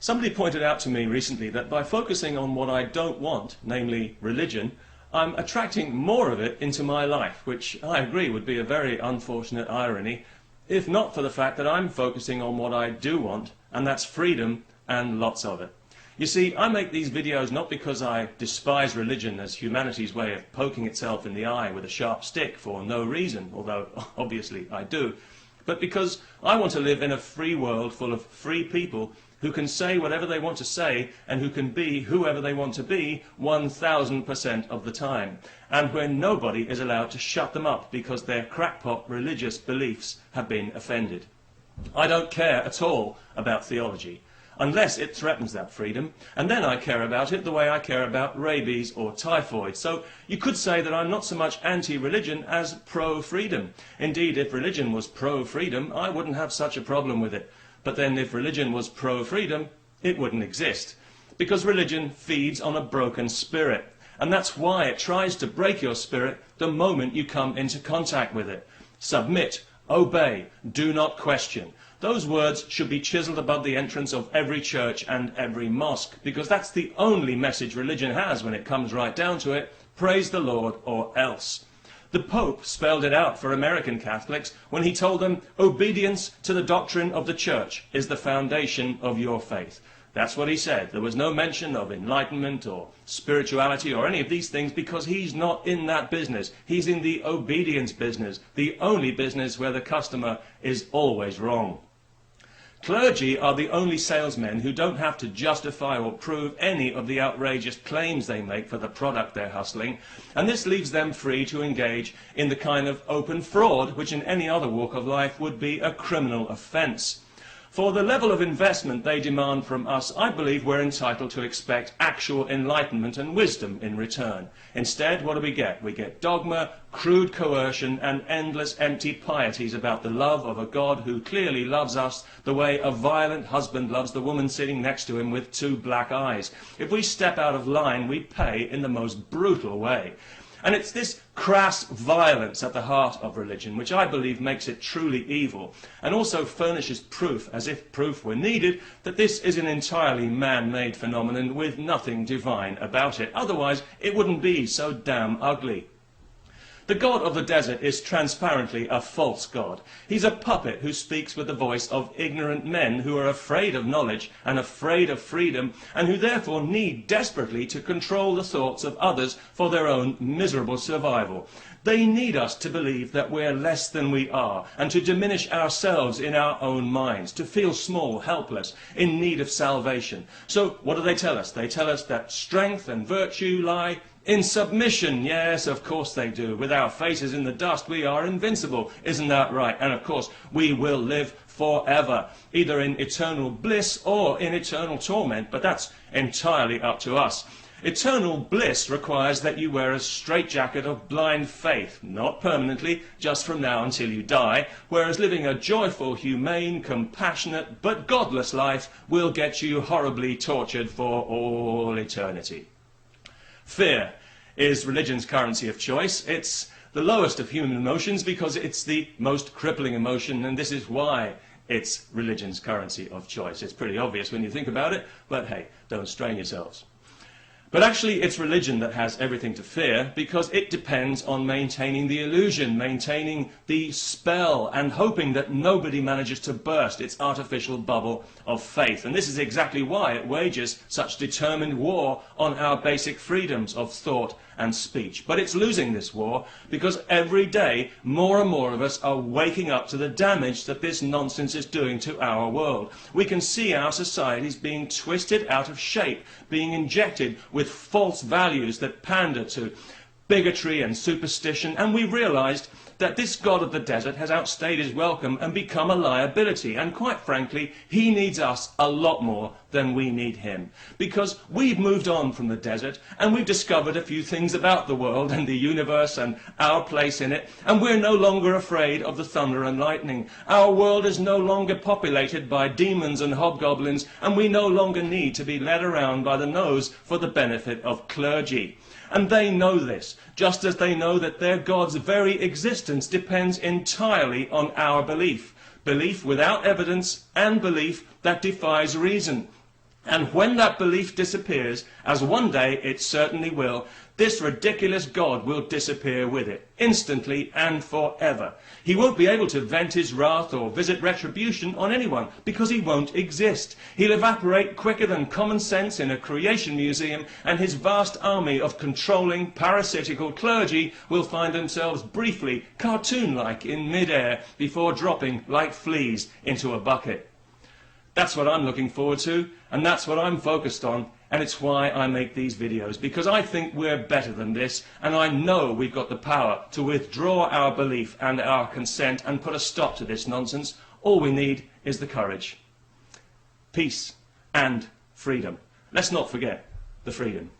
Somebody pointed out to me recently that by focusing on what I don't want, namely religion, I'm attracting more of it into my life, which I agree would be a very unfortunate irony, if not for the fact that I'm focusing on what I do want, and that's freedom and lots of it. You see, I make these videos not because I despise religion as humanity's way of poking itself in the eye with a sharp stick for no reason, although obviously I do, but because I want to live in a free world full of free people who can say whatever they want to say and who can be whoever they want to be 1000% of the time, and where nobody is allowed to shut them up because their crackpot religious beliefs have been offended. I don't care at all about theology, unless it threatens that freedom, and then I care about it the way I care about rabies or typhoid. So you could say that I'm not so much anti-religion as pro-freedom. Indeed, if religion was pro-freedom, I wouldn't have such a problem with it. But then if religion was pro-freedom, it wouldn't exist. Because religion feeds on a broken spirit. And that's why it tries to break your spirit the moment you come into contact with it. Submit, obey, do not question. Those words should be chiseled above the entrance of every church and every mosque, because that's the only message religion has when it comes right down to it. Praise the Lord or else. The Pope spelled it out for American Catholics when he told them obedience to the doctrine of the Church is the foundation of your faith. That's what he said. There was no mention of enlightenment or spirituality or any of these things because he's not in that business. He's in the obedience business, the only business where the customer is always wrong. Clergy are the only salesmen who don't have to justify or prove any of the outrageous claims they make for the product they're hustling, and this leaves them free to engage in the kind of open fraud which in any other walk of life would be a criminal offence. For the level of investment they demand from us, I believe we're entitled to expect actual enlightenment and wisdom in return. Instead, what do we get? We get dogma, crude coercion, and endless empty pieties about the love of a God who clearly loves us the way a violent husband loves the woman sitting next to him with two black eyes. If we step out of line, we pay in the most brutal way. And it's this crass violence at the heart of religion which I believe makes it truly evil, and also furnishes proof, as if proof were needed, that this is an entirely man-made phenomenon with nothing divine about it. Otherwise, it wouldn't be so damn ugly. The God of the desert is transparently a false God. He's a puppet who speaks with the voice of ignorant men who are afraid of knowledge and afraid of freedom, and who therefore need desperately to control the thoughts of others for their own miserable survival. They need us to believe that we're less than we are, and to diminish ourselves in our own minds, to feel small, helpless, in need of salvation. So what do they tell us? They tell us that strength and virtue lie in submission. Yes, of course they do. With our faces in the dust, we are invincible. Isn't that right? And of course, we will live forever, either in eternal bliss or in eternal torment, but that's entirely up to us. Eternal bliss requires that you wear a straitjacket of blind faith, not permanently, just from now until you die, whereas living a joyful, humane, compassionate, but godless life will get you horribly tortured for all eternity. Fear is religion's currency of choice. It's the lowest of human emotions because it's the most crippling emotion, and this is why it's religion's currency of choice. It's pretty obvious when you think about it, but hey, don't strain yourselves. But actually, it's religion that has everything to fear because it depends on maintaining the illusion, maintaining the spell, and hoping that nobody manages to burst its artificial bubble of faith. And this is exactly why it wages such determined war on our basic freedoms of thought and speech. But it's losing this war because every day more and more of us are waking up to the damage that this nonsense is doing to our world. We can see our societies being twisted out of shape, being injected with false values that pander to bigotry and superstition, and we realized that this God of the desert has outstayed his welcome and become a liability, and quite frankly, he needs us a lot more than we need him, because we've moved on from the desert and we've discovered a few things about the world and the universe and our place in it, and we're no longer afraid of the thunder and lightning. Our world is no longer populated by demons and hobgoblins, and we no longer need to be led around by the nose for the benefit of clergy. And they know this, just as they know that their God's very existence depends entirely on our belief. Belief without evidence and belief that defies reason. And when that belief disappears, as one day it certainly will, this ridiculous God will disappear with it, instantly and forever. He won't be able to vent his wrath or visit retribution on anyone, because he won't exist. He'll evaporate quicker than common sense in a creation museum, and his vast army of controlling, parasitical clergy will find themselves briefly cartoon-like in mid-air before dropping like fleas into a bucket. That's what I'm looking forward to, and that's what I'm focused on, and it's why I make these videos, because I think we're better than this, and I know we've got the power to withdraw our belief and our consent and put a stop to this nonsense. All we need is the courage. Peace and freedom. Let's not forget the freedom.